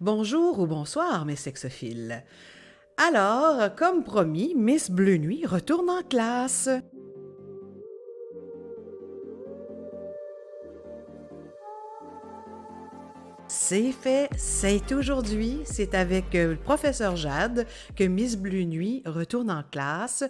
Bonjour ou bonsoir, mes sexophiles. Alors, comme promis, Miss Bleu Nuit retourne en classe. C'est fait, c'est aujourd'hui. C'est avec le professeur Jade que Miss Bleu Nuit retourne en classe.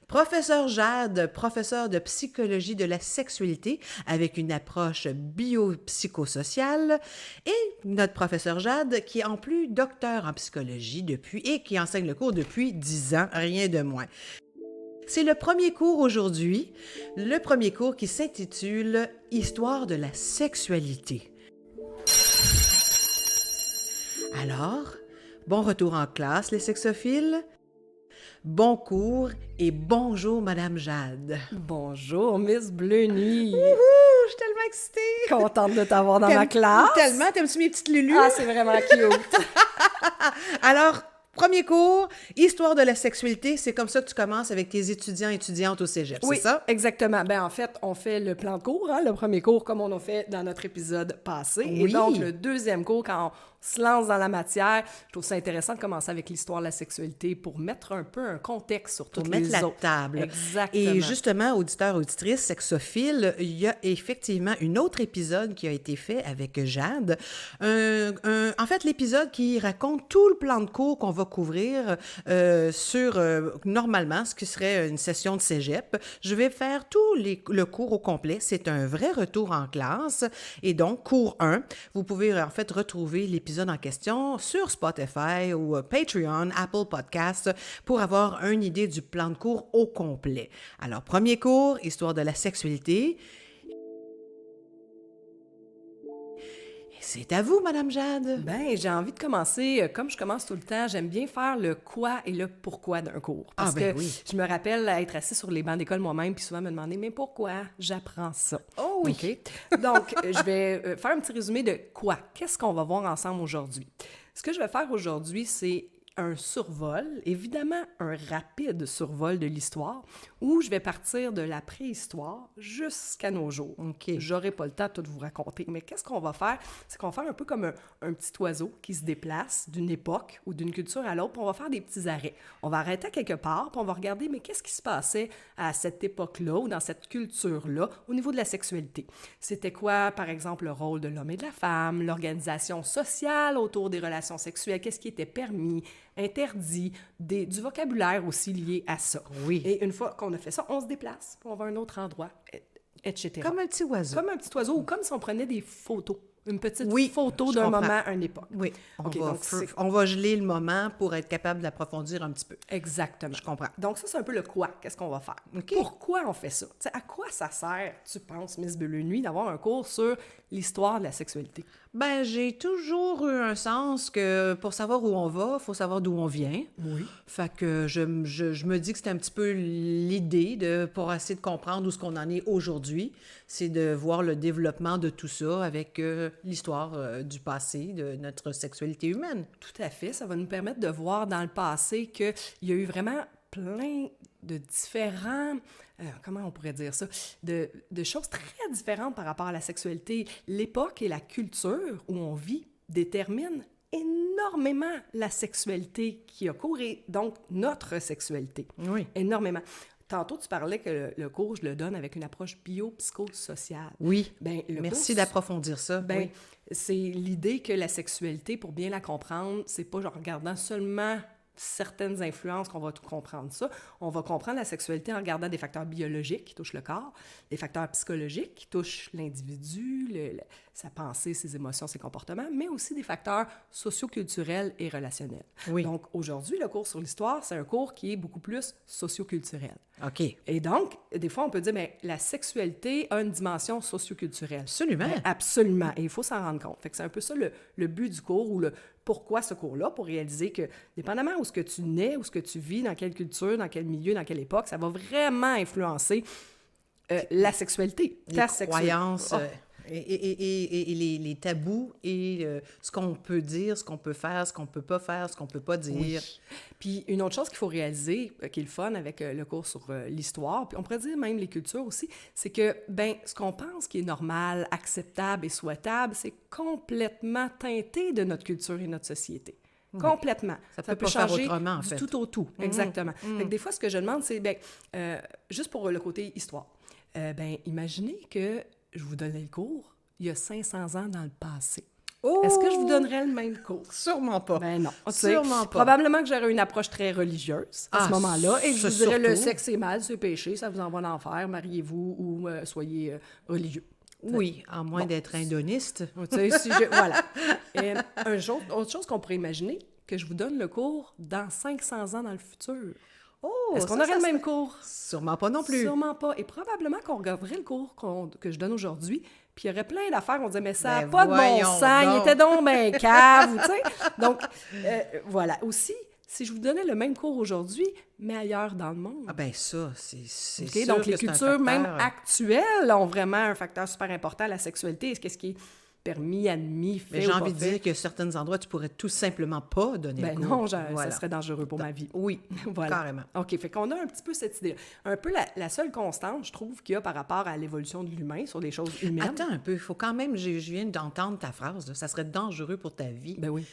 Professeur Jade, professeur de psychologie de la sexualité avec une approche biopsychosociale, et notre professeur Jade qui est en plus docteur en psychologie depuis et qui enseigne le cours depuis 10 ans, rien de moins. C'est le premier cours aujourd'hui, le premier cours qui s'intitule « Histoire de la sexualité ». Alors, bon retour en classe, les sexophiles. Bon cours et bonjour, Madame Jade. Bonjour, Miss Bleu Nuit. Wouhou, je suis tellement excitée. Contente de t'avoir dans ma classe. Tellement, t'aimes-tu mes petites lulus? Ah, c'est vraiment cute. Alors, premier cours, histoire de la sexualité, c'est comme ça que tu commences avec tes étudiants et étudiantes au cégep, Oui, c'est ça? exactement. En fait, on fait le plan de cours, le premier cours, comme on a fait dans notre épisode passé. Oui. Et donc, le deuxième cours, quand on se lance dans la matière, je trouve ça intéressant de commencer avec l'histoire de la sexualité pour mettre un peu un contexte sur toutes Pour mettre les la autres. table. Exactement. Et justement, auditeurs, auditrices, sexophiles, il y a effectivement un autre épisode qui a été fait avec Jade. En fait, l'épisode qui raconte tout le plan de cours qu'on va couvrir sur, normalement, ce qui serait une session de cégep. Je vais faire le cours au complet. C'est un vrai retour en classe. Et donc, cours 1, vous pouvez en fait retrouver l'épisode en question sur Spotify ou Patreon, Apple Podcasts, pour avoir une idée du plan de cours au complet. Alors, premier cours, histoire de la sexualité. C'est à vous, Madame Jade. J'ai envie de commencer, comme je commence tout le temps, j'aime bien faire le quoi et le pourquoi d'un cours. Parce que oui. je me rappelle être assis sur les bancs d'école moi-même, puis souvent me demander, mais pourquoi j'apprends ça? Oh oui. OK? Donc, je vais faire un petit résumé de quoi? Qu'est-ce qu'on va voir ensemble aujourd'hui? Ce que je vais faire aujourd'hui, c'est un survol, évidemment un rapide survol de l'histoire, où je vais partir de la préhistoire jusqu'à nos jours. OK. J'aurai pas le temps de tout vous raconter, mais qu'est-ce qu'on va faire? C'est qu'on va faire un peu comme un petit oiseau qui se déplace d'une époque ou d'une culture à l'autre, puis on va faire des petits arrêts. On va arrêter à quelque part, puis on va regarder, mais qu'est-ce qui se passait à cette époque-là ou dans cette culture-là au niveau de la sexualité? C'était quoi, par exemple, le rôle de l'homme et de la femme, l'organisation sociale autour des relations sexuelles, qu'est-ce qui était permis, interdit, du vocabulaire aussi lié à ça. Oui. Et une fois qu'on a fait ça, on se déplace, puis on va à un autre endroit, etc. Comme un petit oiseau. Comme un petit oiseau, ou comme si on prenait des photos. Une petite photo je d'un comprends. moment à une époque. Oui, OK, on va geler le moment pour être capable d'approfondir un petit peu. Exactement. Je comprends. Donc ça, c'est un peu le quoi. Qu'est-ce qu'on va faire? OK. Pourquoi on fait ça? T'sais, à quoi ça sert, tu penses, Miss Bleu Nuit, d'avoir un cours sur l'histoire de la sexualité? J'ai toujours eu un sens que pour savoir où on va, il faut savoir d'où on vient. Oui. Fait que je me dis que c'est un petit peu l'idée pour essayer de comprendre où ce qu'on en est aujourd'hui, c'est de voir le développement de tout ça avec l'histoire du passé de notre sexualité humaine. Tout à fait. Ça va nous permettre de voir dans le passé qu'il y a eu vraiment plein de différents, comment on pourrait dire ça, de choses très différentes par rapport à la sexualité. L'époque et la culture où on vit déterminent énormément la sexualité qui a cours et donc notre sexualité. Oui. Énormément. Tantôt, tu parlais que le cours, je le donne avec une approche biopsychosociale. Oui. Le Merci cours, d'approfondir ça. Oui. c'est l'idée que la sexualité, pour bien la comprendre, c'est pas en regardant seulement certaines influences qu'on va tout comprendre ça. On va comprendre la sexualité en regardant des facteurs biologiques qui touchent le corps, des facteurs psychologiques qui touchent l'individu, sa pensée, ses émotions, ses comportements, mais aussi des facteurs socioculturels et relationnels. Oui. Donc, aujourd'hui, le cours sur l'histoire, c'est un cours qui est beaucoup plus socioculturel. OK. Et donc, des fois, on peut dire, la sexualité a une dimension socioculturelle. Absolument. Absolument. Et il faut s'en rendre compte. Fait que c'est un peu ça le but du cours ou le pourquoi ce cours-là, pour réaliser que, dépendamment où ce que tu nais, où ce que tu vis, dans quelle culture, dans quel milieu, dans quelle époque, ça va vraiment influencer la sexualité. Les croyances. Et les tabous et ce qu'on peut dire, ce qu'on peut faire, ce qu'on peut pas faire, ce qu'on peut pas dire. Oui. Puis une autre chose qu'il faut réaliser, qui est le fun avec le cours sur l'histoire, puis on pourrait dire même les cultures aussi, c'est que, ben, ce qu'on pense qui est normal, acceptable et souhaitable, c'est complètement teinté de notre culture et notre société. Complètement. Ça peut pas changer faire autrement, en fait. du tout au tout. Exactement. Fait que des fois, ce que je demande, c'est, ben, juste pour le côté histoire, ben, imaginez que je vous donnais le cours il y a 500 ans dans le passé. Oh! Est-ce que je vous donnerais le même cours? Sûrement pas. Ben non. Sûrement pas. Probablement que j'aurais une approche très religieuse à ce moment-là et je vous ça dirais le surtout. sexe c'est mal, c'est péché, ça vous envoie en enfer, mariez-vous ou soyez religieux. Oui, à moins d'être indoniste. Tu sais, voilà. Et autre chose qu'on pourrait imaginer, que je vous donne le cours dans 500 ans dans le futur. Oh, Est-ce qu'on aurait le même cours? Sûrement pas non plus. Sûrement pas. Et probablement qu'on regarderait le cours que je donne aujourd'hui, puis il y aurait plein d'affaires, on dirait, mais ça n'a Ben pas de bon voyons sens, il donc. était donc ben cave, tu sais. Donc, voilà. Aussi, si je vous donnais le même cours aujourd'hui, mais ailleurs dans le monde. Ah ben ça, c'est OK? sûr Donc, que les c'est un cultures, même facteur. actuelles, ont vraiment un facteur super important, la sexualité. Qu'est-ce qui est permis, admis, fait Mais ou j'ai pas envie de fait. dire que certains endroits, tu pourrais tout simplement pas donner Ben le cours. non, Voilà. ça serait dangereux pour ma vie. Oui, Voilà. carrément. OK, fait qu'on a un petit peu cette idée. Un peu la seule constante, je trouve, qu'il y a par rapport à l'évolution de l'humain sur des choses humaines. Attends un peu, il faut quand même, je viens d'entendre ta phrase, là, ça serait dangereux pour ta vie. Ben oui.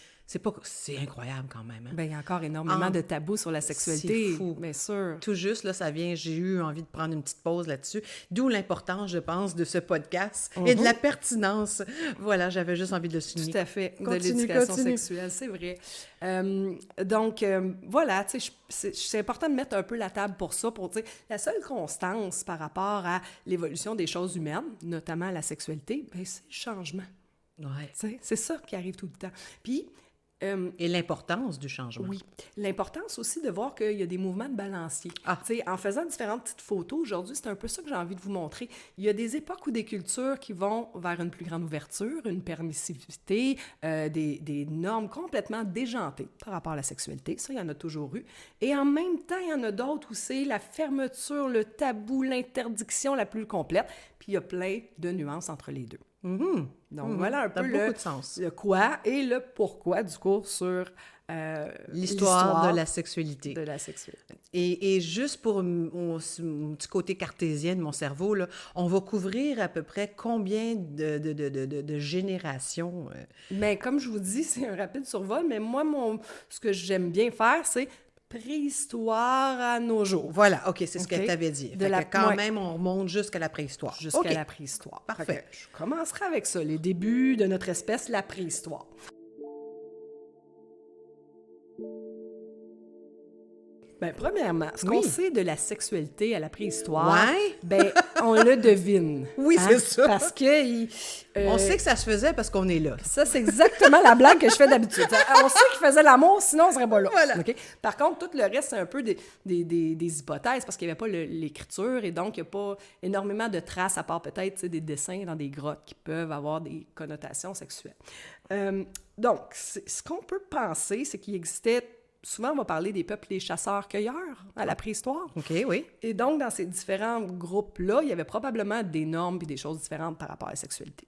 C'est incroyable quand même. Hein? Ben, il y a encore énormément de tabous sur la sexualité. C'est fou. Bien sûr. Tout juste, là, j'ai eu envie de prendre une petite pause là-dessus. D'où l'importance, je pense, de ce podcast et de la pertinence. Voilà, j'avais juste envie de le souligner. Tout à fait. De Continue, l'éducation continue. sexuelle, c'est vrai. Donc, voilà, tu sais, c'est important de mettre un peu la table pour ça, pour dire, la seule constance par rapport à l'évolution des choses humaines, notamment la sexualité, ben, c'est le changement. Ouais. Tu sais, c'est ça qui arrive tout le temps. Puis, Et l'importance du changement. oui. L'importance aussi de voir qu'il y a des mouvements de balancier. Ah. Tu sais, en faisant différentes petites photos, aujourd'hui, c'est un peu ça que j'ai envie de vous montrer. Il y a des époques ou des cultures qui vont vers une plus grande ouverture, une permissivité, des normes complètement déjantées par rapport à la sexualité. Ça, il y en a toujours eu. Et en même temps, il y en a d'autres où c'est la fermeture, le tabou, l'interdiction la plus complète. Puis il y a plein de nuances entre les deux. Donc, voilà un Ça a peu beaucoup de sens. le quoi et le pourquoi du cours sur L'histoire de la sexualité. de la sexualité. Et juste pour mon petit côté cartésien de mon cerveau, là, on va couvrir à peu près combien de générations? Mais comme je vous dis, c'est un rapide survol, mais moi, ce que j'aime bien faire, c'est préhistoire à nos jours. Voilà, OK, c'est ce que OK. tu avais dit. De Fait la- que quand ouais. même, on remonte jusqu'à la préhistoire. Jusqu'à OK. la préhistoire. Parfait. Fait que je commencerai avec ça, les débuts de notre espèce, la préhistoire. Ben, premièrement, ce qu'on Oui. sait de la sexualité à la préhistoire, Ouais. ben, on le devine. Oui, c'est ça. Parce que... On sait que ça se faisait parce qu'on est là. Ça, c'est exactement la blague que je fais d'habitude. On sait qu'ils faisaient l'amour, sinon on serait pas là. Voilà. OK? Par contre, tout le reste, c'est un peu des hypothèses parce qu'il n'y avait pas l'écriture et donc il n'y a pas énormément de traces à part peut-être tu sais, des dessins dans des grottes qui peuvent avoir des connotations sexuelles. Donc, ce qu'on peut penser, c'est qu'il existait... Souvent, on va parler des peuples des chasseurs-cueilleurs à la préhistoire. OK, oui. Et donc, dans ces différents groupes-là, il y avait probablement des normes et des choses différentes par rapport à la sexualité.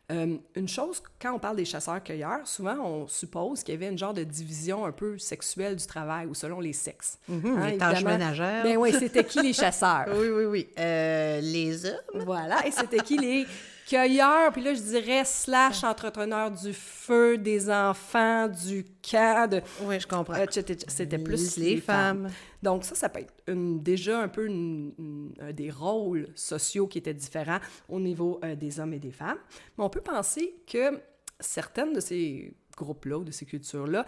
Une chose, quand on parle des chasseurs-cueilleurs, souvent, on suppose qu'il y avait une genre de division un peu sexuelle du travail ou selon les sexes. Les tâches évidemment. ménagères. Ben oui, c'était qui les chasseurs? Oui, oui, oui. Les hommes. Voilà, et c'était qui les cueilleurs? Puis là, je dirais / entrepreneurs du feu, des enfants, du camp, Oui, je comprends. etc. C'était plus Les femmes. Donc ça peut être déjà un peu des rôles sociaux qui étaient différents au niveau des hommes et des femmes. Mais on peut penser que certaines de ces groupes-là ou de ces cultures-là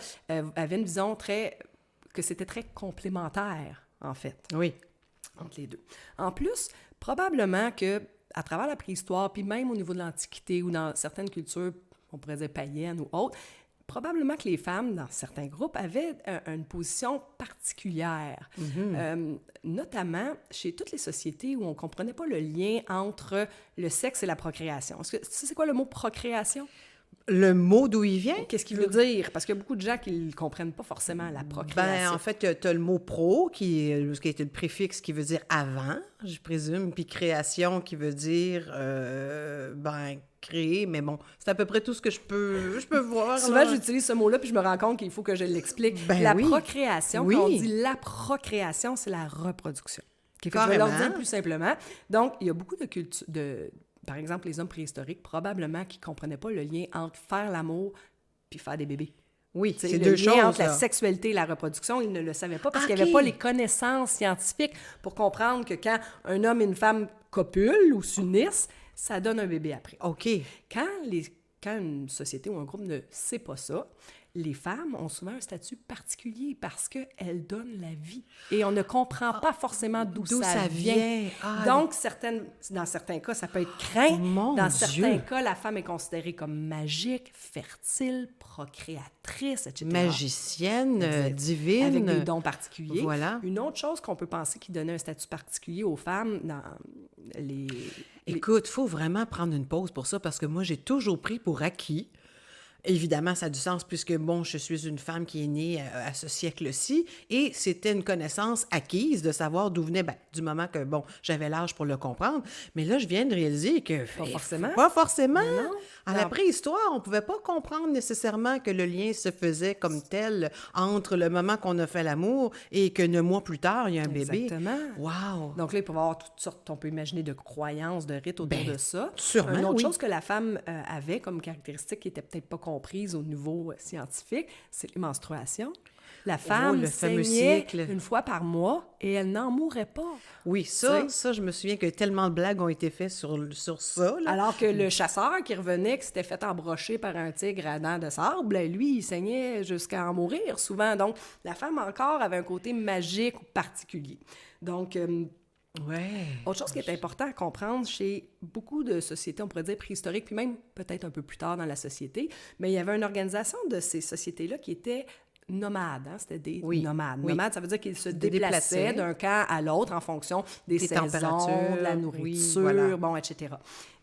avaient une vision que c'était très complémentaire, en fait, Oui. entre les deux. En plus, probablement que à travers la préhistoire, puis même au niveau de l'Antiquité ou dans certaines cultures, on pourrait dire païennes ou autres, probablement que les femmes, dans certains groupes, avaient une position particulière, notamment chez toutes les sociétés où on ne comprenait pas le lien entre le sexe et la procréation. Est-ce que tu sais c'est quoi le mot procréation? Le mot d'où il vient? Qu'est-ce qu'il veut dire? Parce qu'il y a beaucoup de gens qui ne comprennent pas forcément la procréation. En fait, tu as le mot pro, qui est le préfixe qui veut dire avant, je présume, puis création qui veut dire, créer, mais bon, c'est à peu près tout ce que je peux voir. Souvent, j'utilise ce mot-là, puis je me rends compte qu'il faut que je l'explique. Procréation, quand on dit la procréation, c'est la reproduction. Je vais leur dire plus simplement. Donc, il y a beaucoup de cultures, par exemple, les hommes préhistoriques, probablement, qui ne comprenaient pas le lien entre faire l'amour puis faire des bébés. Oui, c'est deux choses. Entre la sexualité et la reproduction, ils ne le savaient pas parce qu'il n'y avait pas les connaissances scientifiques pour comprendre que quand un homme et une femme copulent ou s'unissent, ça donne un bébé après. OK. Quand une société ou un groupe ne sait pas ça, les femmes ont souvent un statut particulier parce qu'elles donnent la vie. Et on ne comprend pas forcément d'où ça vient. Donc, dans certains cas, ça peut être craint. Dans certains cas, la femme est considérée comme magique, fertile, procréatrice, etc. Magicienne, divine. Avec des dons particuliers. Voilà. Une autre chose qu'on peut penser qui donnait un statut particulier aux femmes dans Écoute, il faut vraiment prendre une pause pour ça parce que moi, j'ai toujours pris pour acquis. Évidemment, ça a du sens puisque, je suis une femme qui est née à ce siècle-ci et c'était une connaissance acquise de savoir d'où venait, du moment que, j'avais l'âge pour le comprendre. Mais là, je viens de réaliser que... Pas forcément. Pas forcément. Non. À la préhistoire, on ne pouvait pas comprendre nécessairement que le lien se faisait comme tel entre le moment qu'on a fait l'amour et que 9 mois plus tard, il y a un bébé. Exactement. Wow! Donc là, il peut y avoir toutes sortes, on peut imaginer, de croyances, de rites autour de ça. Sûrement, Une autre chose que la femme avait comme caractéristique qui n'était peut-être pas comprise au niveau scientifique, c'est les menstruations. La femme saignait une fois par mois et elle n'en mourait pas. Oui, ça, je me souviens que tellement de blagues ont été faites sur ça. Là. Alors que le chasseur qui revenait, qui s'était fait embrocher par un tigre à dents de sable, lui, il saignait jusqu'à en mourir souvent. Donc, la femme encore avait un côté magique ou particulier. Donc, autre chose qui est important à comprendre chez beaucoup de sociétés, on pourrait dire préhistoriques, puis même peut-être un peu plus tard dans la société, mais il y avait une organisation de ces sociétés-là qui était nomades, c'était des nomades. Nomades, ça veut dire qu'ils se déplaçaient d'un camp à l'autre en fonction des saisons, de la nourriture, etc.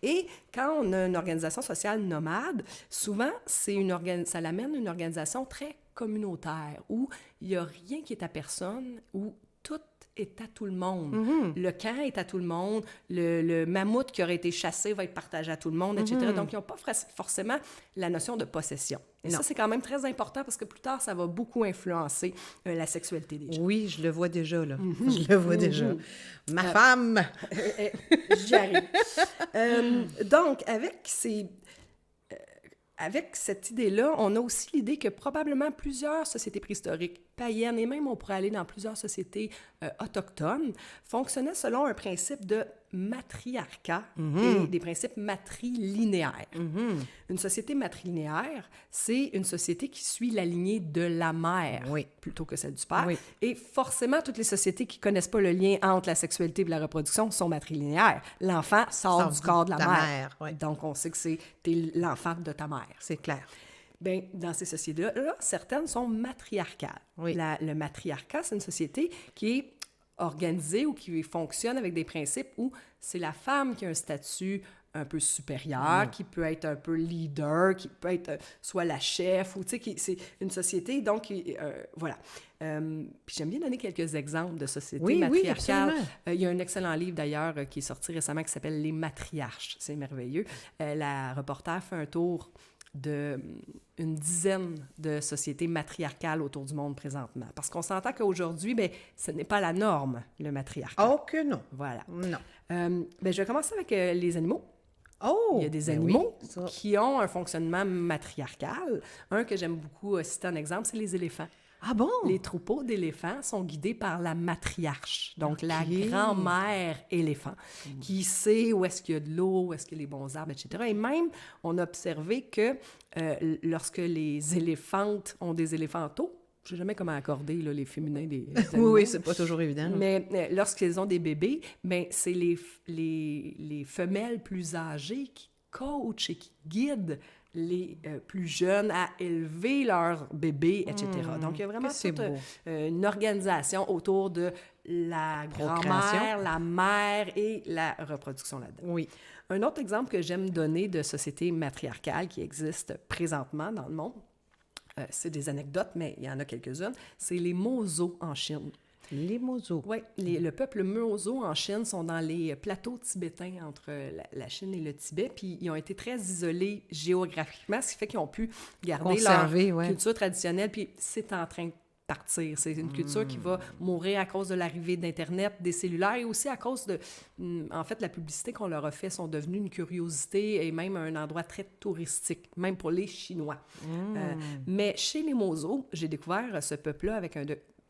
Et quand on a une organisation sociale nomade, souvent, ça l'amène une organisation très communautaire, où il n'y a rien qui est à personne, où tout est à tout le monde. Mm-hmm. Le camp est à tout le monde. Le mammouth qui aurait été chassé va être partagé à tout le monde, etc. Mm-hmm. Donc, ils n'ont pas forcément la notion de possession. Et ça, c'est quand même très important parce que plus tard, ça va beaucoup influencer la sexualité des gens. Oui, je le vois déjà, là. Mm-hmm. Je le vois déjà. Ma femme! J'y arrive. Donc, avec cette idée-là, on a aussi l'idée que probablement plusieurs sociétés préhistoriques, païennes, et même on pourrait aller dans plusieurs sociétés autochtones, fonctionnaient selon un principe de matriarcat et des principes matrilinéaires. Une société matrilinéaire, c'est une société qui suit la lignée de la mère plutôt que celle du père. Oui. Et forcément, toutes les sociétés qui ne connaissent pas le lien entre la sexualité et la reproduction sont matrilinéaires. L'enfant sort du corps de la mère. Oui. Donc, on sait que t'es l'enfant de ta mère. C'est clair. Bien, dans ces sociétés-là, certaines sont matriarcales. Oui. Le matriarcat, c'est une société qui est organisée ou qui fonctionne avec des principes où c'est la femme qui a un statut un peu supérieur, qui peut être un peu leader, qui peut être soit la chef, ou tu sais, c'est une société, donc voilà. Puis j'aime bien donner quelques exemples de sociétés matriarcales. Il y a un excellent livre d'ailleurs qui est sorti récemment qui s'appelle « Les matriarches ». C'est merveilleux. La reporter fait un tour d'une dizaine de sociétés matriarcales autour du monde présentement. Parce qu'on s'entend qu'aujourd'hui, ce n'est pas la norme, le matriarcat. Oh que non! Voilà. Non. Je vais commencer avec les animaux. Oh! Il y a des animaux qui ont un fonctionnement matriarcal. Un que j'aime beaucoup citer en exemple, c'est les éléphants. Ah bon? Les troupeaux d'éléphants sont guidés par la matriarche, donc la grand-mère éléphant, qui sait où est-ce qu'il y a de l'eau, où est-ce qu'il y a les bons arbres, etc. Et même, on a observé que lorsque les éléphantes ont des éléphanteaux, je ne sais jamais comment accorder là, les féminins des animaux. Oui, c'est pas toujours évident. Mais lorsqu'ils ont des bébés, c'est les femelles plus âgées qui coachent et qui guident les plus jeunes à élever leurs bébés, etc. Donc, il y a vraiment toute une organisation autour de la Procréation. grand-mère, la mère et la reproduction là-dedans. Oui. Un autre exemple que j'aime donner de société matriarcale qui existe présentement dans le monde, c'est des anecdotes, mais il y en a quelques-unes, c'est les Mozo en Chine. Les Mozo. Oui, le peuple Mozo en Chine sont dans les plateaux tibétains entre la Chine et le Tibet, puis ils ont été très isolés géographiquement, ce qui fait qu'ils ont pu garder Conserver, leur culture traditionnelle, puis c'est en train de partir. C'est une culture qui va mourir à cause de l'arrivée d'Internet, des cellulaires, et aussi à cause de... En fait, la publicité qu'on leur a fait sont devenues une curiosité et même un endroit très touristique, même pour les Chinois. Mais chez les Mozo, j'ai découvert ce peuple-là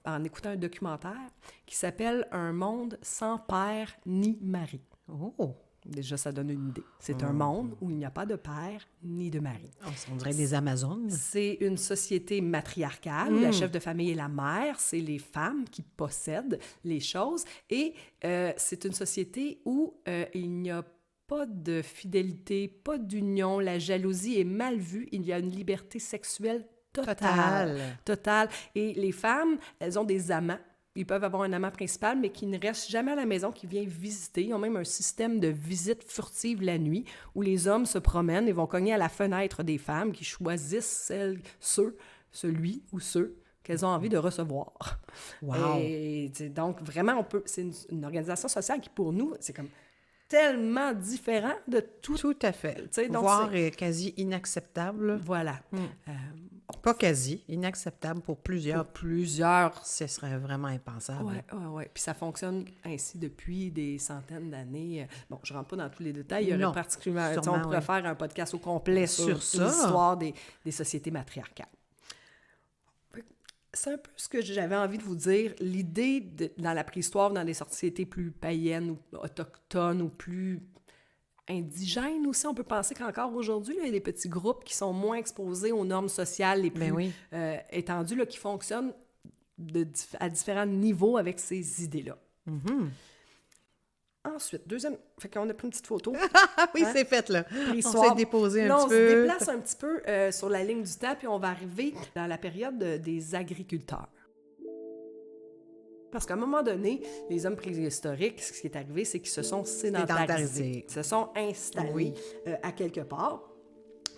en écoutant un documentaire qui s'appelle « Un monde sans père ni mari ». Oh! Déjà, ça donne une idée. C'est un monde où il n'y a pas de père ni de mari. On dirait des Amazones. C'est une société matriarcale où la chef de famille est la mère, c'est les femmes qui possèdent les choses. Et c'est une société où il n'y a pas de fidélité, pas d'union, la jalousie est mal vue, il y a une liberté sexuelle totale. Et les femmes, elles ont des amants. Ils peuvent avoir un amant principal, mais qui ne reste jamais à la maison, qui vient visiter. Ils ont même un système de visite furtive la nuit, où les hommes se promènent et vont cogner à la fenêtre des femmes qui choisissent celui ou ceux qu'elles ont envie de recevoir. Wow! Et donc, vraiment, c'est une organisation sociale qui, pour nous, c'est comme tellement différent de tout. Tout à fait. Donc voire quasi inacceptable. Voilà. Pas quasi, inacceptable pour plusieurs. Pour plusieurs. Ce serait vraiment impensable. Oui. Puis ça fonctionne ainsi depuis des centaines d'années. Bon, je ne rentre pas dans tous les détails. Il y aurait particulièrement... On pourrait faire un podcast au complet sur ça. L'histoire des sociétés matriarcales. C'est un peu ce que j'avais envie de vous dire. L'idée, dans la préhistoire, dans des sociétés plus païennes ou autochtones ou plus indigènes aussi, on peut penser qu'encore aujourd'hui, il y a des petits groupes qui sont moins exposés aux normes sociales les plus étendues, là, qui fonctionnent à différents niveaux avec ces idées-là. Ensuite, deuxième... Fait qu'on a pris une petite photo. Oui, c'est fait, là. On s'est déposé là, un petit peu. On se déplace un petit peu sur la ligne du temps, puis on va arriver dans la période des agriculteurs. Parce qu'à un moment donné, les hommes préhistoriques, ce qui est arrivé, c'est qu'ils se sont sédentarisés. Ils se sont installés à quelque part.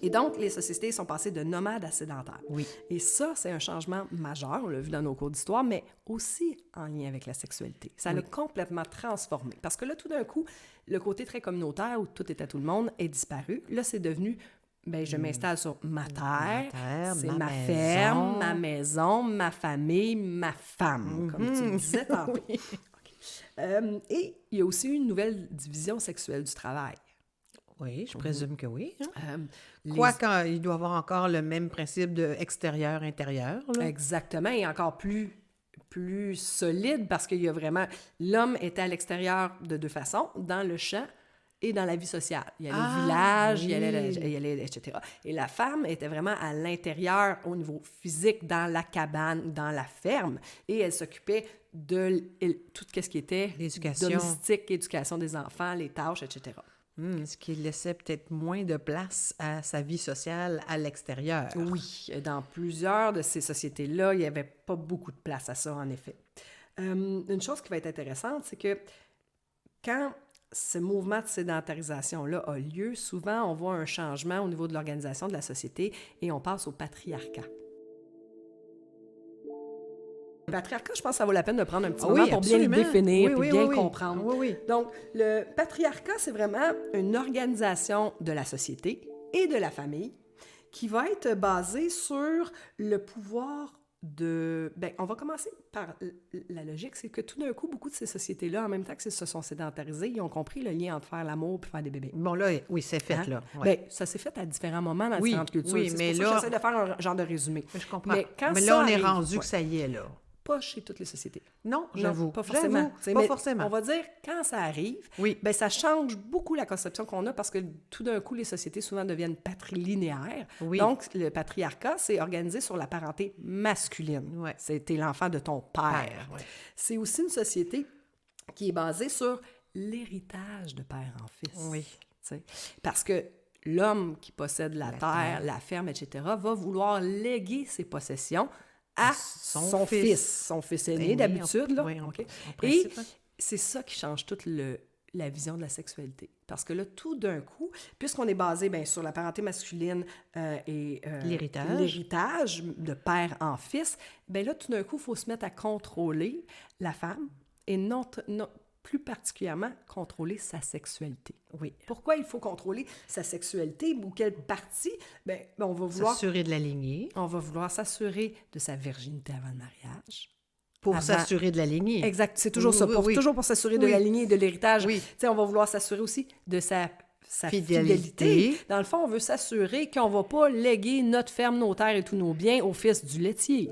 Et donc, les sociétés sont passées de nomades à sédentaires. Oui. Et ça, c'est un changement majeur, on l'a vu dans nos cours d'histoire, mais aussi en lien avec la sexualité. Ça l'a complètement transformé. Parce que là, tout d'un coup, le côté très communautaire, où tout est à tout le monde, est disparu. Là, c'est devenu, je m'installe sur ma terre, c'est ma ferme, ma maison, ma famille, ma femme, comme tu le disais tantôt. Et il y a aussi une nouvelle division sexuelle du travail. Oui, je présume que oui. Quoique, il doit avoir encore le même principe de extérieur-intérieur. Exactement, et encore plus solide, parce qu'il y a vraiment... L'homme était à l'extérieur de deux façons, dans le champ et dans la vie sociale. Il y allait au village, il allait, etc. Et la femme était vraiment à l'intérieur, au niveau physique, dans la cabane, dans la ferme, et elle s'occupait de tout ce qui était domestique, éducation des enfants, les tâches, etc. Ce qui laissait peut-être moins de place à sa vie sociale à l'extérieur. Oui, dans plusieurs de ces sociétés-là, il n'y avait pas beaucoup de place à ça, en effet. Une chose qui va être intéressante, c'est que quand ce mouvement de sédentarisation-là a lieu, souvent, on voit un changement au niveau de l'organisation de la société et on passe au patriarcat. Le patriarcat, je pense que ça vaut la peine de prendre un petit moment pour bien le définir et bien comprendre. Donc, le patriarcat, c'est vraiment une organisation de la société et de la famille qui va être basée sur le pouvoir de... on va commencer par la logique, c'est que tout d'un coup, beaucoup de ces sociétés-là, en même temps que se sont sédentarisées, ils ont compris le lien entre faire l'amour et faire des bébés. Bon, là, oui, c'est fait, là. Ça s'est fait à différents moments dans différentes cultures. Oui, mais là... J'essaie de faire un genre de résumé. Je comprends. Mais là, on est rendu que ça y est, là. Pas chez toutes les sociétés. Non, j'avoue. Pas forcément. Pas forcément. On va dire, quand ça arrive, ça change beaucoup la conception qu'on a parce que tout d'un coup, les sociétés souvent deviennent patrilinéaires. Donc, le patriarcat, c'est organisé sur la parenté masculine. C'était l'enfant de ton père. C'est aussi une société qui est basée sur l'héritage de père en fils. Parce que l'homme qui possède la terre, la ferme, etc., va vouloir léguer ses possessions à son fils. Son fils aîné, oui, d'habitude. Là. Oui, OK? en principe, Et c'est ça qui change toute la vision de la sexualité. Parce que là, tout d'un coup, puisqu'on est basé bien, sur la parenté masculine et l'héritage de père en fils, bien là, tout d'un coup, il faut se mettre à contrôler la femme et non, plus particulièrement contrôler sa sexualité. Oui. Pourquoi il faut contrôler sa sexualité ou quelle partie? Bien, on va vouloir... S'assurer de la lignée. On va vouloir s'assurer de sa virginité avant le mariage. Pour s'assurer de la lignée. Exact, c'est toujours ça. Toujours pour s'assurer de la lignée et de l'héritage. Oui. On va vouloir s'assurer aussi de sa fidélité. Dans le fond, on veut s'assurer qu'on ne va pas léguer notre ferme, nos terres et tous nos biens au fils du laitier.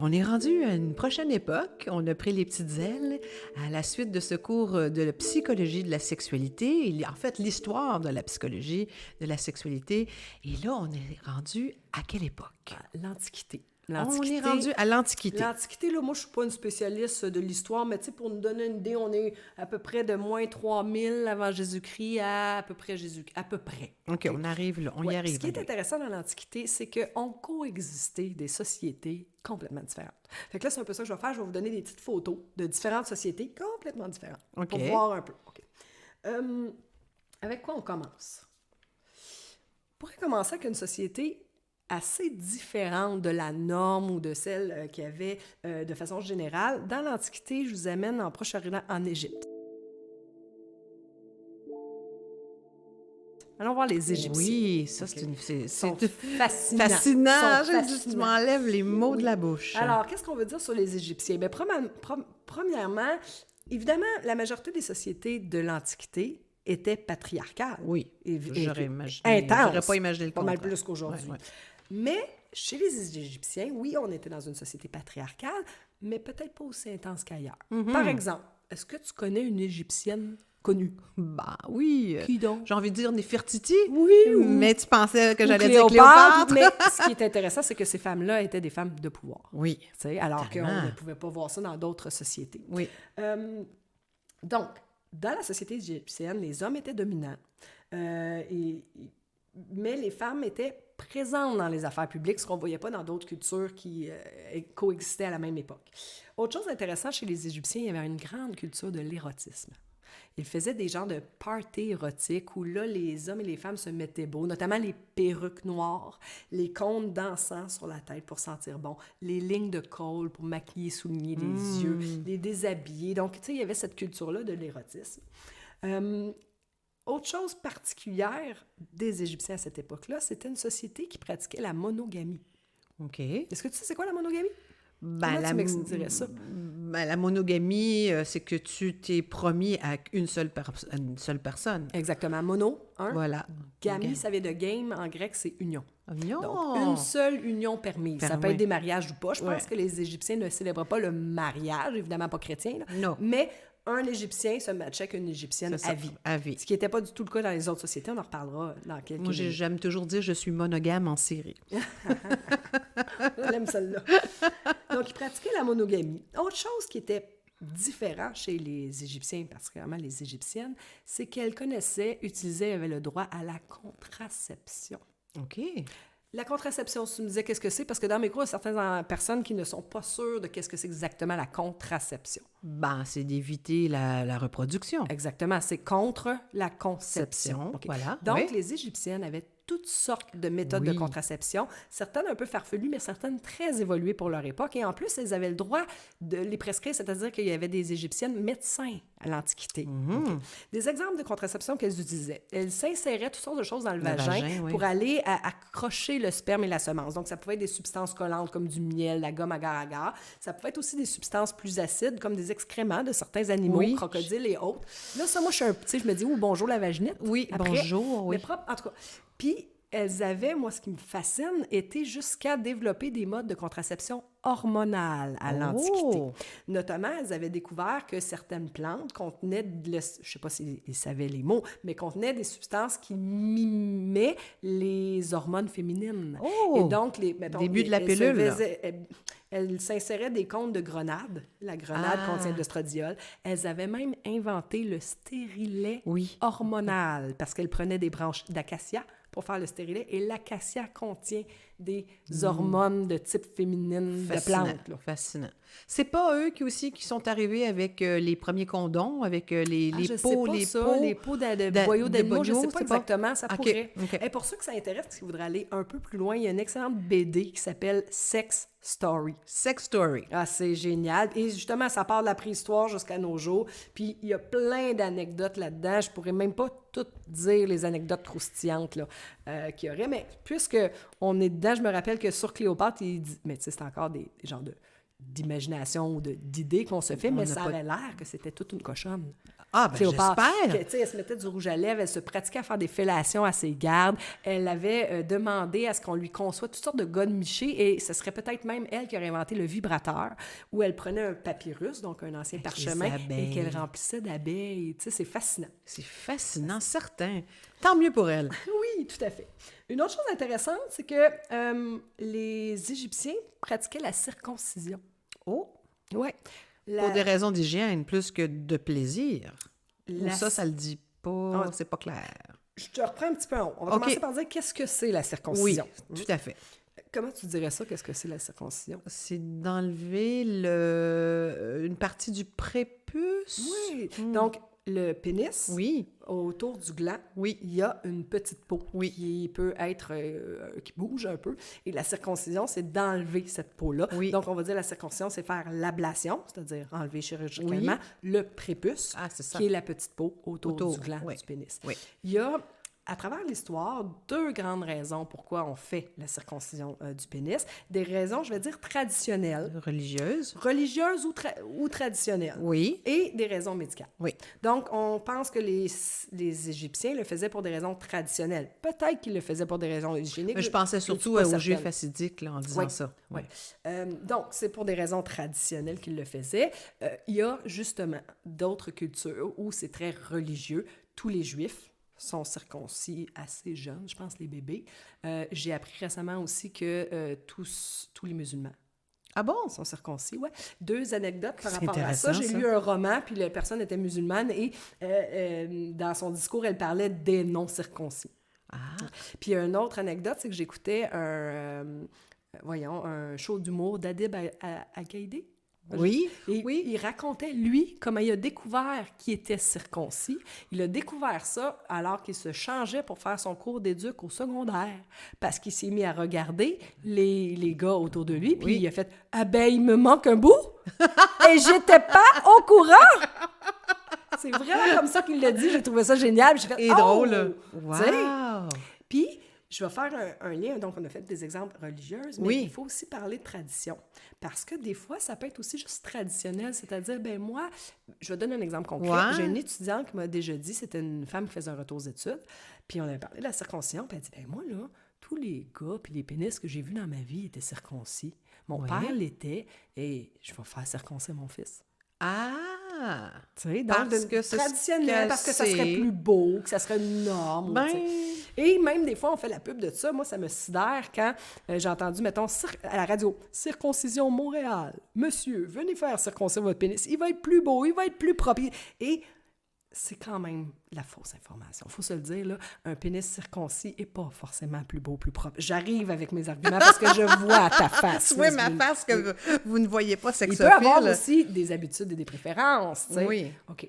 On est rendu à une prochaine époque. On a pris les petites ailes à la suite de ce cours de la psychologie de la sexualité. En fait, l'histoire de la psychologie de la sexualité. Et là, on est rendu à quelle époque? L'Antiquité. On est rendu à l'Antiquité. L'Antiquité, là, moi, je ne suis pas une spécialiste de l'histoire, mais pour nous donner une idée, on est à peu près de moins 3000 avant Jésus-Christ à peu près Jésus-Christ. À peu près. OK, on arrive là, on y arrive. Ce qui est intéressant dans l'Antiquité, c'est qu'on coexistait des sociétés complètement différentes. Fait que là, c'est un peu ça que je vais faire. Je vais vous donner des petites photos de différentes sociétés complètement différentes pour voir un peu. OK. Avec quoi on commence? On pourrait commencer avec une société assez différente de la norme ou de celle qu'il y avait de façon générale. Dans l'Antiquité, je vous amène en Proche-Orient, en Égypte. Allons voir les Égyptiens. Oui, ça, c'est fascinant. Tu m'enlèves les mots de la bouche. Alors, qu'est-ce qu'on veut dire sur les Égyptiens? Bien, premièrement, évidemment, la majorité des sociétés de l'Antiquité étaient patriarcales. Oui, j'aurais pas imaginé le contraire. Pas mal plus qu'aujourd'hui. Ouais. Mais chez les Égyptiens, oui, on était dans une société patriarcale, mais peut-être pas aussi intense qu'ailleurs. Mm-hmm. Par exemple, est-ce que tu connais une Égyptienne connue? Ben oui. Qui donc? J'ai envie de dire Néfertiti. Oui. Mais tu pensais que j'allais dire Cléopâtre. Mais ce qui est intéressant, c'est que ces femmes-là étaient des femmes de pouvoir. Oui. Alors qu'on ne pouvait pas voir ça dans d'autres sociétés. Oui. Donc, dans la société égyptienne, les hommes étaient dominants, mais les femmes étaient présentes dans les affaires publiques, ce qu'on ne voyait pas dans d'autres cultures qui coexistaient à la même époque. Autre chose intéressante chez les Égyptiens, il y avait une grande culture de l'érotisme. Ils faisaient des genres de parties érotiques où là, les hommes et les femmes se mettaient beaux, notamment les perruques noires, les cônes d'encens sur la tête pour sentir bon, les lignes de colle pour maquiller, souligner les yeux, les déshabiller. Donc, tu sais, il y avait cette culture-là de l'érotisme. Autre chose particulière des Égyptiens à cette époque-là, c'était une société qui pratiquait la monogamie. OK. Est-ce que tu sais c'est quoi la monogamie? Ben, tu m'expliquerais ça? Ben, la monogamie, c'est que tu t'es promis à une seule personne. Exactement. Mono, Voilà. Gamie, ça vient de game, en grec, c'est union. Union. Donc, une seule union permise. Ça peut être des mariages ou pas. Je pense que les Égyptiens ne célèbrent pas le mariage, évidemment pas chrétien, là. Non. Mais un Égyptien se matchait avec une Égyptienne à vie. Ce qui n'était pas du tout le cas dans les autres sociétés. On en reparlera dans quelques minutes. Moi, j'aime toujours dire je suis monogame en série. J'aime celle-là. Donc, ils pratiquaient la monogamie. Autre chose qui était différent chez les Égyptiens, particulièrement les Égyptiennes, c'est qu'elles utilisaient, avaient le droit à la contraception. OK. La contraception, tu me disais qu'est-ce que c'est? Parce que dans mes cours, il y a certaines personnes qui ne sont pas sûres de qu'est-ce que c'est exactement la contraception. Ben, c'est d'éviter la reproduction. Exactement, c'est contre la conception. Okay. Voilà. Donc, les Égyptiennes avaient toutes sortes de méthodes de contraception, certaines un peu farfelues, mais certaines très évoluées pour leur époque. Et en plus, elles avaient le droit de les prescrire, c'est-à-dire qu'il y avait des Égyptiennes médecins à l'Antiquité. Okay. Des exemples de contraception qu'elles utilisaient. Elles s'inséraient toutes sortes de choses dans le vagin pour aller accrocher le sperme et la semence. Donc, ça pouvait être des substances collantes comme du miel, la gomme agar-agar. Ça pouvait être aussi des substances plus acides comme des excréments de certains animaux, crocodiles et autres. Là, ça, moi, je me dis, bonjour la vaginette. Oui, après, bonjour, oui. Mais propre, en tout cas. Puis, elles avaient, moi, ce qui me fascine, été jusqu'à développer des modes de contraception hormonale à l'Antiquité. Notamment, elles avaient découvert que certaines plantes contenaient, je ne sais pas s'ils savaient les mots, mais contenaient des substances qui mimaient les hormones féminines. Et donc, début de la pilule. Elles s'inséraient des cônes de grenade. La grenade contient de l'estradiol. Elles avaient même inventé le stérilet hormonal parce qu'elles prenaient des branches d'acacia, pour faire le stérilet. Et l'acacia contient des hormones de type féminine de plantes. Là. Fascinant. C'est pas eux qui sont arrivés avec les premiers condoms, avec les pots, les pots de boyaux d'animaux, je ne sais pas exactement, ça pourrait. OK. Et pour ceux que ça intéresse, qui voudraient aller un peu plus loin, il y a une excellente BD qui s'appelle Sex Story. Sex Story. Ah, c'est génial. Et justement, ça part de la préhistoire jusqu'à nos jours. Puis il y a plein d'anecdotes là-dedans. Je pourrais même pas toutes dire les anecdotes croustillantes là, qu'il y aurait. Mais puisque on est dedans, je me rappelle que sur Cléopâtre, il dit... Mais tu sais, c'est encore des genres d'imagination ou d'idées qu'on se fait, mais ça avait l'air que c'était toute une cochonne. Ah, ben j'espère! Elle se mettait du rouge à lèvres, elle se pratiquait à faire des fellations à ses gardes. Elle avait demandé à ce qu'on lui conçoit toutes sortes de godemichés, et ce serait peut-être même elle qui aurait inventé le vibrateur, où elle prenait un papyrus, donc un ancien parchemin, et qu'elle remplissait d'abeilles. Tu sais, c'est fascinant. C'est fascinant, certain. Tant mieux pour elle. Oui, tout à fait. Une autre chose intéressante, c'est que les Égyptiens pratiquaient la circoncision. Oh! Ouais. Pour des raisons d'hygiène, plus que de plaisir. Ou ça le dit pas, c'est pas clair. Je te reprends un petit peu en haut. On va commencer par dire qu'est-ce que c'est la circoncision. Oui, tout à fait. Comment tu dirais ça, qu'est-ce que c'est la circoncision? C'est d'enlever une partie du prépuce. Oui. Donc, le pénis, autour du gland, il y a une petite peau qui peut être, qui bouge un peu. Et la circoncision, c'est d'enlever cette peau-là. Oui. Donc, on va dire la circoncision, c'est faire l'ablation, c'est-à-dire enlever chirurgicalement le prépuce, qui est la petite peau autour du gland du pénis. Oui. Il y a, à travers l'histoire, 2 grandes raisons pourquoi on fait la circoncision du pénis. Des raisons, je vais dire, traditionnelles. Religieuses. Religieuses ou traditionnelles. Oui. Et des raisons médicales. Oui. Donc, on pense que les Égyptiens le faisaient pour des raisons traditionnelles. Peut-être qu'ils le faisaient pour des raisons hygiéniques. Je pensais surtout aux Juifs assidiques là, en disant ça. Oui. Donc, c'est pour des raisons traditionnelles qu'ils le faisaient. Il y a justement d'autres cultures où c'est très religieux. Tous les Juifs sont circoncis assez jeunes, je pense, les bébés. J'ai appris récemment aussi que tous les musulmans sont circoncis. Ouais. 2 anecdotes par rapport à ça. J'ai lu un roman, puis la personne était musulmane, et dans son discours, elle parlait des non-circoncis. Puis une autre anecdote, c'est que j'écoutais un show d'humour d'Adib Al-Qaïdi. Oui, Il racontait, lui, comment il a découvert qu'il était circoncis. Il a découvert ça alors qu'il se changeait pour faire son cours d'éduc au secondaire. Parce qu'il s'est mis à regarder les gars autour de lui, puis il a fait « Ah ben, il me manque un bout! Et j'étais pas au courant! » C'est vraiment comme ça qu'il l'a dit. J'ai trouvé ça génial. J'ai fait « drôle! Wow! » Puis, je vais faire un lien. Donc, on a fait des exemples religieux, mais il faut aussi parler de tradition. Parce que des fois, ça peut être aussi juste traditionnel. C'est-à-dire, ben moi, je vais donner un exemple concret. Ouais. J'ai une étudiante qui m'a déjà dit, c'était une femme qui faisait un retour aux études, puis on avait parlé de la circoncision, puis elle dit, ben moi, là, tous les gars puis les pénis que j'ai vus dans ma vie étaient circoncis. Mon père l'était, et je vais faire circoncire mon fils. Ah! Tu sais, donc, parce que c'est traditionnel, parce que ça serait plus beau, que ça serait une norme. Et même des fois, on fait la pub de ça. Moi, ça me sidère quand j'ai entendu, mettons, à la radio, « Circoncision Montréal. Monsieur, venez faire circoncire votre pénis. Il va être plus beau, il va être plus propre. » Et c'est quand même la fausse information. Il faut se le dire, là, un pénis circoncis n'est pas forcément plus beau, plus propre. J'arrive avec mes arguments parce que je vois ta face. Oui, ma face que vous ne voyez pas sexophile. Il peut avoir aussi des habitudes et des préférences, tu sais. Oui. OK.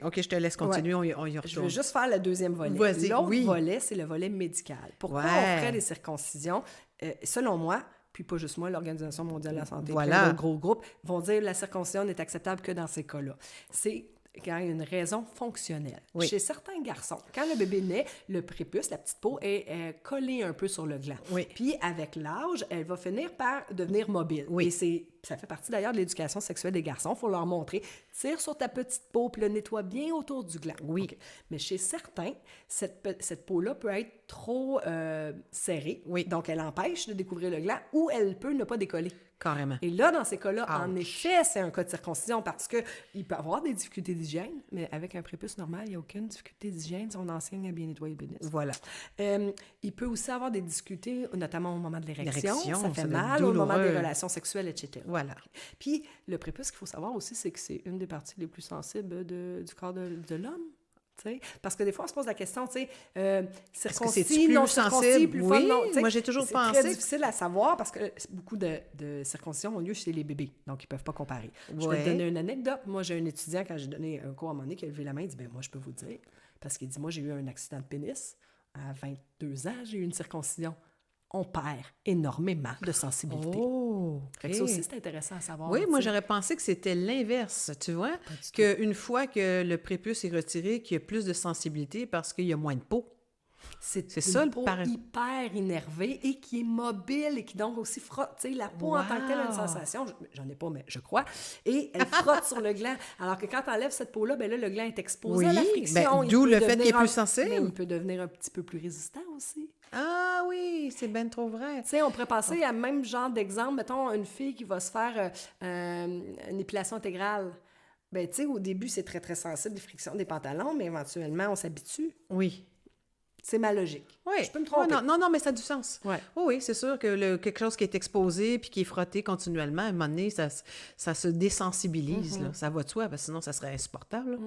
OK, je te laisse continuer, on y retourne. Je vais juste faire le deuxième volet. Vas-y, L'autre volet, c'est le volet médical. Pourquoi on ferait des circoncisions? Selon moi, puis pas juste moi, l'Organisation mondiale de la santé, plein de gros groupes, vont dire que la circoncision n'est acceptable que dans ces cas-là. C'est quand il y a une raison fonctionnelle. Oui. Chez certains garçons, quand le bébé naît, le prépuce, la petite peau, est collée un peu sur le gland. Oui. Puis avec l'âge, elle va finir par devenir mobile. Oui. Et ça fait partie d'ailleurs de l'éducation sexuelle des garçons. Il faut leur montrer, tire sur ta petite peau, puis le nettoie bien autour du gland. Oui. Okay. Mais chez certains, cette peau-là peut être trop serrée. Oui. Donc, elle empêche de découvrir le gland, ou elle peut ne pas décoller. Carrément. Et là, dans ces cas-là, en effet, c'est un cas de circoncision parce qu'il peut avoir des difficultés d'hygiène, mais avec un prépuce normal, il n'y a aucune difficulté d'hygiène si on enseigne à bien nettoyer le pénis. Voilà. Il peut aussi avoir des difficultés, notamment au moment de l'érection, ça fait mal, au moment des relations sexuelles, etc. Voilà. Puis, le prépuce, ce qu'il faut savoir aussi, c'est que c'est une des parties les plus sensibles du corps de l'homme. T'sais? Parce que des fois, on se pose la question, tu sais, Est-ce que c'est circoncis, plus non circoncis, sensible? plus Oui, fun, non. T'sais, moi, j'ai toujours c'est pensé très difficile à savoir parce que beaucoup de circoncisions ont lieu chez les bébés, donc ils ne peuvent pas comparer. Je vais te donner une anecdote. Moi, j'ai un étudiant, quand j'ai donné un cours à un moment donné, qui a levé la main, il dit, ben moi, je peux vous dire, parce qu'il dit, moi, j'ai eu un accident de pénis. À 22 ans, j'ai eu une circoncision. On perd énormément de sensibilité. Oh, Fait que ça aussi, c'est intéressant à savoir. oui, moi, t'sais. j'aurais pensé que c'était l'inverse, tu vois, qu'une fois que le prépuce est retiré, qu'il y a plus de sensibilité parce qu'il y a moins de peau. C'est ça, une le peau pareil. hyper énervée et qui est mobile et qui donc aussi frotte. Tu sais, la peau en tant que telle a une sensation, j'en ai pas, mais je crois, et elle frotte sur le gland. Alors que quand tu enlèves cette peau-là, ben là, le gland est exposé à la friction. D'où Il le peut fait qu'il est devenir plus sensible. Mais il peut devenir un petit peu plus résistant aussi. Ah oui, c'est bien trop vrai. Tu sais, on pourrait passer à même genre d'exemple, mettons, une fille qui va se faire une épilation intégrale. Ben, tu sais, au début, c'est très, très sensible, les frictions des pantalons, mais éventuellement, on s'habitue. Oui. C'est ma logique. Oui. Je peux me tromper. Non, mais ça a du sens. Ouais. Oui, c'est sûr que quelque chose qui est exposé puis qui est frotté continuellement, à un moment donné, ça se désensibilise. Là. Ça va de soi, parce que sinon, ça serait insupportable. Là.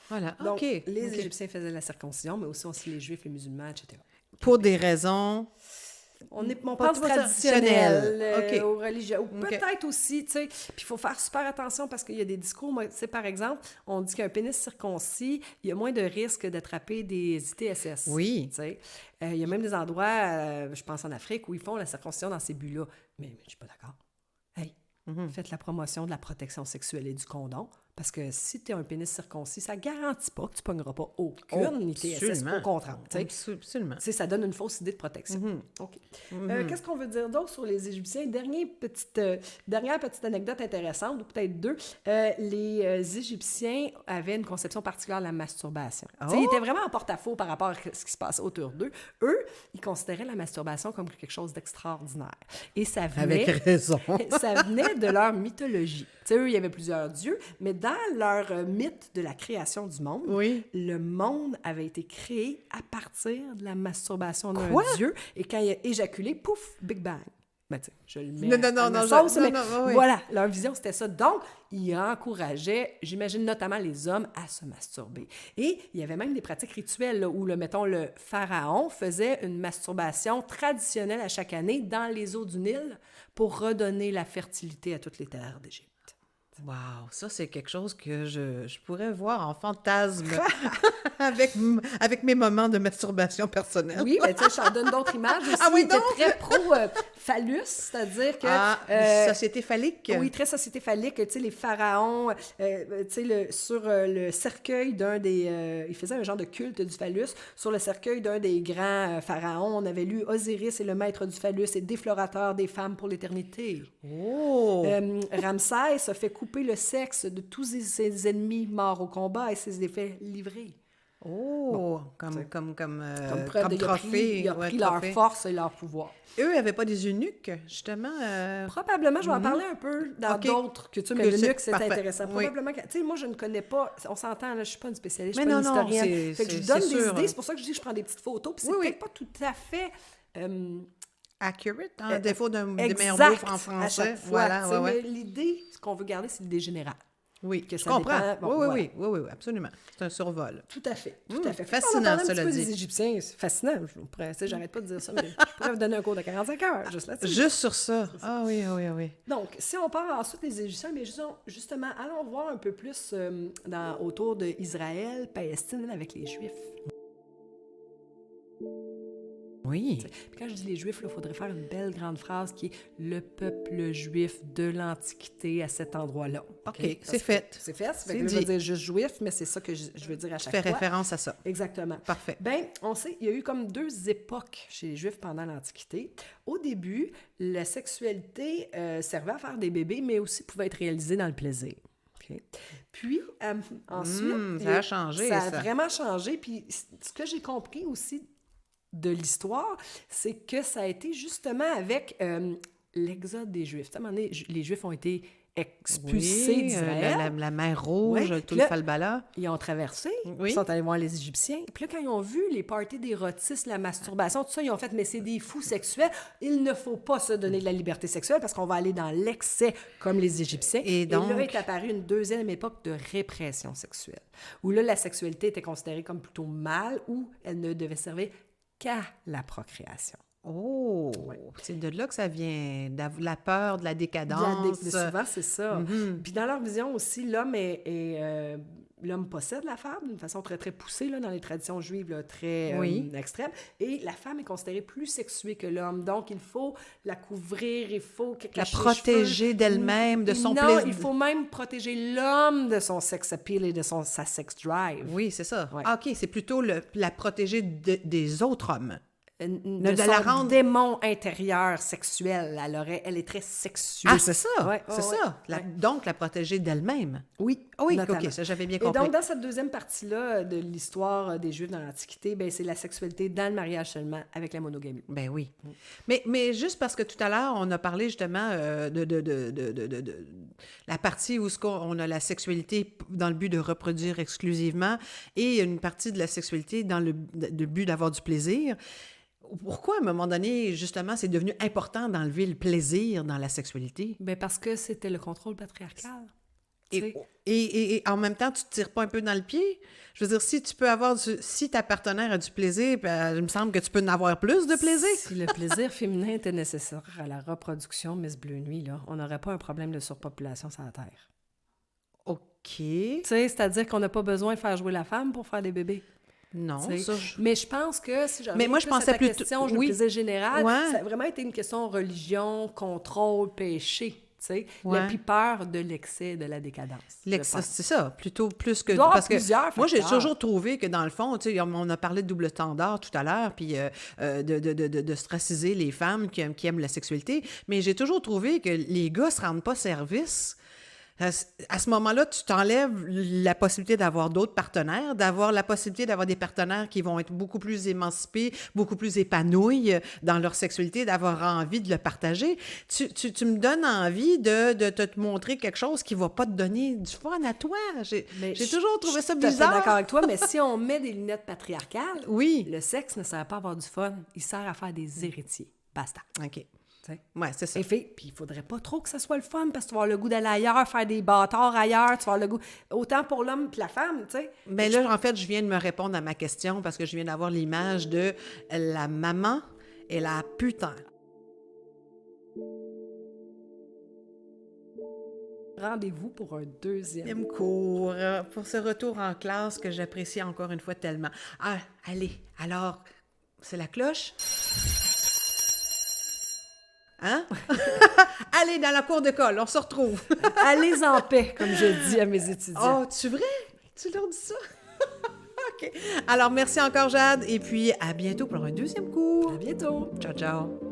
Voilà. Donc, OK. les OK. Égyptiens faisaient la circoncision, mais aussi les Juifs, les musulmans, etc. Pour des raisons... On Pas pense trop traditionnel, OK. aux religieux. Ou OK. peut-être aussi, tu sais, puis il faut faire super attention parce qu'il y a des discours, moi, tu sais, par exemple, on dit qu'un pénis circoncis, il y a moins de risque d'attraper des ITSS. Oui. Tu sais. Il y a même des endroits, je pense en Afrique, où ils font la circoncision dans ces buts-là. Mais je suis pas d'accord. Hey, faites la promotion de la protection sexuelle et du condom. Parce que si tu as un pénis circoncis, ça ne garantit pas que tu ne pogneras pas aucune ITSS. Absolument. Au contraire. Tu sais. Absolument. Tu sais, ça donne une fausse idée de protection. OK. Qu'est-ce qu'on veut dire d'autre sur les Égyptiens? Dernière petite anecdote intéressante, ou peut-être deux. Les Égyptiens avaient une conception particulière de la masturbation. Tu sais, ils étaient vraiment en porte-à-faux par rapport à ce qui se passait autour d'eux. Eux, ils considéraient la masturbation comme quelque chose d'extraordinaire. Et ça venait... Avec raison. ça venait de leur mythologie. Tu sais, eux, il y avait plusieurs dieux, mais dans leur mythe de la création du monde, le monde avait été créé à partir de la masturbation d'un dieu. Et quand il a éjaculé, pouf, Big Bang. Ben, tu sais, je le mets voilà, leur vision, c'était ça. Donc, ils encourageaient, j'imagine notamment les hommes, à se masturber. Et il y avait même des pratiques rituelles là, où, mettons, le pharaon faisait une masturbation traditionnelle à chaque année dans les eaux du Nil pour redonner la fertilité à toutes les terres d'Égypte. Wow, ça, c'est quelque chose que je pourrais voir en fantasme avec mes moments de masturbation personnelle. Oui, mais tu sais, je t'en donne d'autres images aussi. Ah oui, donc? Il était très pro-phallus, c'est-à-dire que... société phallique. Oui, très société phallique. Tu sais, les pharaons, tu sais, sur le cercueil d'un des... ils faisaient un genre de culte du phallus. Sur le cercueil d'un des grands pharaons, on avait lu « Osiris est le maître du phallus et déflorateur des femmes pour l'éternité ». Oh! Ramsès a fait couper le sexe de tous ses ennemis morts au combat et ses effets livrés. Oh! Comme trophée. Il a pris leur force et leur pouvoir. Eux n'avaient pas des eunuques, justement? Probablement, je vais en parler un peu dans d'autres cultures, mais l'eunuque, c'est intéressant. Probablement, tu sais, moi, je ne connais pas, on s'entend, là, je ne suis pas une spécialiste, je ne suis pas une historienne. Fait que je donne des idées, c'est pour ça que je dis que je prends des petites photos, puis c'est peut-être pas tout à fait... accurate, en défaut d'un meilleur mot en français. À chaque fois. Voilà, mais l'idée, ce qu'on veut garder, c'est l'idée générale. Oui, que je ça comprends. Dépend. Bon, oui, absolument. C'est un survol. Tout à fait, tout à fait. Fascinant, cela dit. dit. Les Égyptiens, c'est fascinant. J'arrête pas de dire ça, mais je pourrais vous donner un cours de 45 heures juste là-dessus. Juste sur ça. Ah oui. Donc, si on part ensuite des Égyptiens, mais justement, allons voir un peu plus autour d'Israël, Palestine, avec les Juifs. Oui. Puis quand je dis les Juifs, il faudrait faire une belle grande phrase qui est « le peuple juif de l'Antiquité à cet endroit-là ». OK, c'est fait. C'est fait. Ça fait que là, je veux dire juste juif, mais c'est ça que je veux dire à chaque fois. Fais référence à ça. Exactement. Parfait. Bien, on sait, il y a eu comme deux époques chez les Juifs pendant l'Antiquité. Au début, la sexualité servait à faire des bébés, mais aussi pouvait être réalisée dans le plaisir. Okay. Puis, ensuite... ça a changé, ça a vraiment changé. Puis, ce que j'ai compris aussi de l'histoire, c'est que ça a été justement avec l'exode des Juifs. À un moment donné, les Juifs ont été expulsés Oui, d'Israël. la mer Rouge, Ouais. tout Puis le là, falbala. Ils ont traversé, Oui. ils sont allés voir les Égyptiens. Puis là, quand ils ont vu les parties d'érotisme, la masturbation, tout ça, ils ont fait « Mais c'est des fous sexuels, il ne faut pas se donner de la liberté sexuelle parce qu'on va aller dans l'excès comme les Égyptiens. » Et donc- là est apparue une deuxième époque de répression sexuelle, où là, la sexualité était considérée comme plutôt mal, où elle ne devait servir qu'à la procréation. Oh! C'est de là que ça vient, la peur de la décadence. Souvent, c'est ça. Puis dans leur vision aussi, l'homme possède la femme d'une façon très, très poussée là, dans les traditions juives là, très Oui. extrêmes. Et la femme est considérée plus sexuée que l'homme. Donc, il faut la couvrir, il faut La cacher les protéger cheveux. d'elle-même, de son Non, plaisir. il faut même protéger l'homme de son sex appeal et de sa sex drive. Oui, c'est ça. Ouais. Ah, OK, c'est plutôt la protéger des autres hommes. De de son la rendre- démon intérieur sexuel. Elle est très sexuée. Ah, c'est ça! Ouais, c'est ouais, ça. ouais. Donc, la protéger d'elle-même. Oui, Oui, notamment. OK, ça, j'avais bien Et compris. donc, dans cette deuxième partie-là de l'histoire des Juifs dans l'Antiquité, ben, c'est la sexualité dans le mariage seulement avec la monogamie. Ben oui. Mais juste parce que tout à l'heure, on a parlé justement de la partie où on a la sexualité dans le but de reproduire exclusivement et une partie de la sexualité dans le but d'avoir du plaisir. Pourquoi, à un moment donné, justement, c'est devenu important d'enlever le plaisir dans la sexualité? Ben, parce que c'était le contrôle patriarcal. Tu sais. Et en même temps, tu te tires pas un peu dans le pied? Je veux dire, si ta partenaire a du plaisir, il me semble que tu peux en avoir plus de plaisir. Si le plaisir féminin était nécessaire à la reproduction, Miss Bleu Nuit, là, on n'aurait pas un problème de surpopulation sur la Terre. OK. Tu sais, c'est-à-dire qu'on n'a pas besoin de faire jouer la femme pour faire des bébés. Non, Tu sais. ça... Mais je pense que si j'avais Mais moi, je pensais à ta plutôt- question, le oui. plaisir général, Ouais. ça a vraiment été une question religion, contrôle, péché. Tu sais, Ouais. puis peur de l'excès, de la décadence. je pense. C'est ça, plutôt plus que... Il doit y avoir parce que plusieurs moi, j'ai facteurs. toujours trouvé que, dans le fond, tu sais, on a parlé de double standard tout à l'heure, puis de straciser les femmes qui aiment la sexualité, mais j'ai toujours trouvé que les gars se rendent pas service. À ce moment-là, tu t'enlèves la possibilité d'avoir d'autres partenaires, d'avoir la possibilité d'avoir des partenaires qui vont être beaucoup plus émancipés, beaucoup plus épanouis dans leur sexualité, d'avoir envie de le partager. Tu me donnes envie de te montrer quelque chose qui va pas te donner du fun à toi. J'ai toujours trouvé ça Je suis bizarre. d'accord avec toi, mais si on met des lunettes patriarcales, Oui. le sexe ne sert pas à avoir du fun. Il sert à faire des héritiers. Basta. OK. Tu sais. Ouais, c'est ça. Et puis il faudrait pas trop que ça soit le fun parce que tu vas avoir le goût d'aller ailleurs, faire des bâtards ailleurs, tu vas avoir le goût... Autant pour l'homme que la femme, tu sais. Mais là, en fait, je viens de me répondre à ma question parce que je viens d'avoir l'image de la maman et la putain. Rendez-vous pour un deuxième. Cours pour ce retour en classe que j'apprécie encore une fois tellement. Ah, allez, alors, c'est la cloche? Hein? Allez, dans la cour d'école, on se retrouve. Allez en paix, comme je dis à mes étudiants. Oh, tu vrai? Tu leur dis ça? OK. Alors, merci encore, Jade, et puis à bientôt pour un deuxième cours. À bientôt. Ciao, ciao.